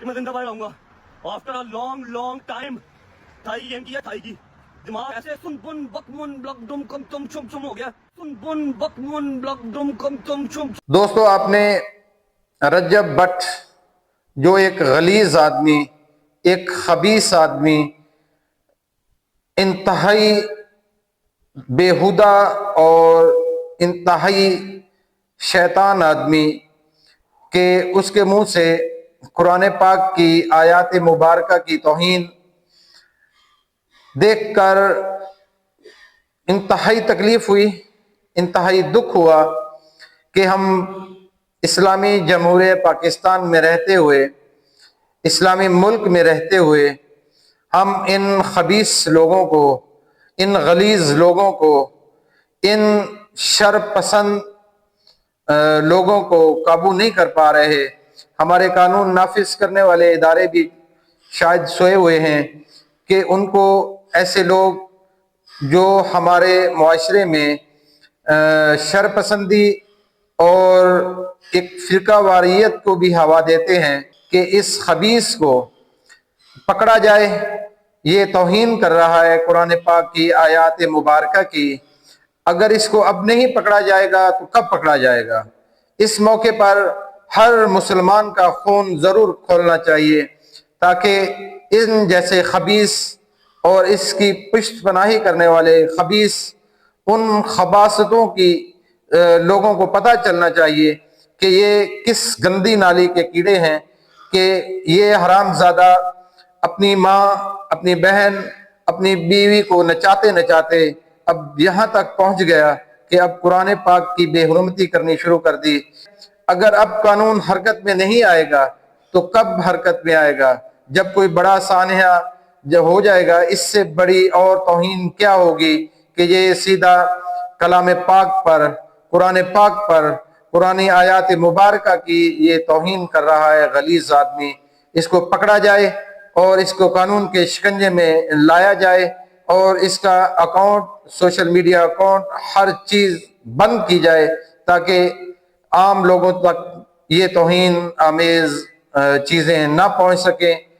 कि मैं जिंदा रहूंगा। After a long long time थाई गेम किया, थाई की दिमाग ऐसे सुन बुन बक मुन ब्लक दुम कम तुम छुम छुम हो गया, सुन बुन बक मुन ब्लक दुम कम तुम छुम। दोस्तों, आपने रजब भट्ट जो एक गलीज आदमी, एक खबीस आदमी, इंतहाई बेहुदा और इंतहाई शैतान आदमी के उसके मुंह से कुरान पाक की आयात मुबारका की तौहीन देखकर इंतहाई तकलीफ हुई, इंतहाई दुख हुआ कि हम इस्लामी जमहूरियत पाकिस्तान में रहते हुए, इस्लामी मुल्क में रहते हुए, हम इन खबीस लोगों को, इन गलीज लोगों को, इन शर पसंद लोगों को काबू नहीं कर पा रहे। हमारे कानून नाफिज करने वाले इदारे भी शायद सोए हुए हैं कि उनको ऐसे लोग जो हमारे मुआशरे में शरपसंदी और एक फिरका वारियत को भी हवा देते हैं कि इस खबीस को पकड़ा जाए। ये तौहीन कर रहा है कुरान पाक की आयात मुबारका की। अगर इसको अब नहीं पकड़ा जाएगा तो कब पकड़ा जाएगा? इस मौके पर हर मुसलमान का खून जरूर खोलना चाहिए ताकि इन जैसे खबीस और इसकी पुष्ट पनाही करने वाले खबीस, उन खबासतों की लोगों को पता चलना चाहिए कि ये किस गंदी नाली के कीड़े हैं कि ये हरामजादा अपनी माँ, अपनी बहन, अपनी बीवी को नचाते नचाते अब यहाँ तक पहुँच गया कि अब कुरान पाक की बेहुरमती करनी शुरू कर दी। अगर अब कानून हरकत में नहीं आएगा तो कब हरकत में आएगा? जब कोई बड़ा सानहा जब हो जाएगा, इससे बड़ी और तौहीन क्या होगी कि ये सीधा कलाम पाक पर, कुरान पाक पर, कुरानी आयात मुबारका की ये तौहीन कर रहा है गलीज आदमी। इसको पकड़ा जाए और इसको कानून के शिकंजे में लाया जाए और इसका अकाउंट, सोशल मीडिया अकाउंट, हर चीज बंद की जाए ताकि आम लोगों तक ये तौहीन आमेज चीजें ना पहुंच सकें।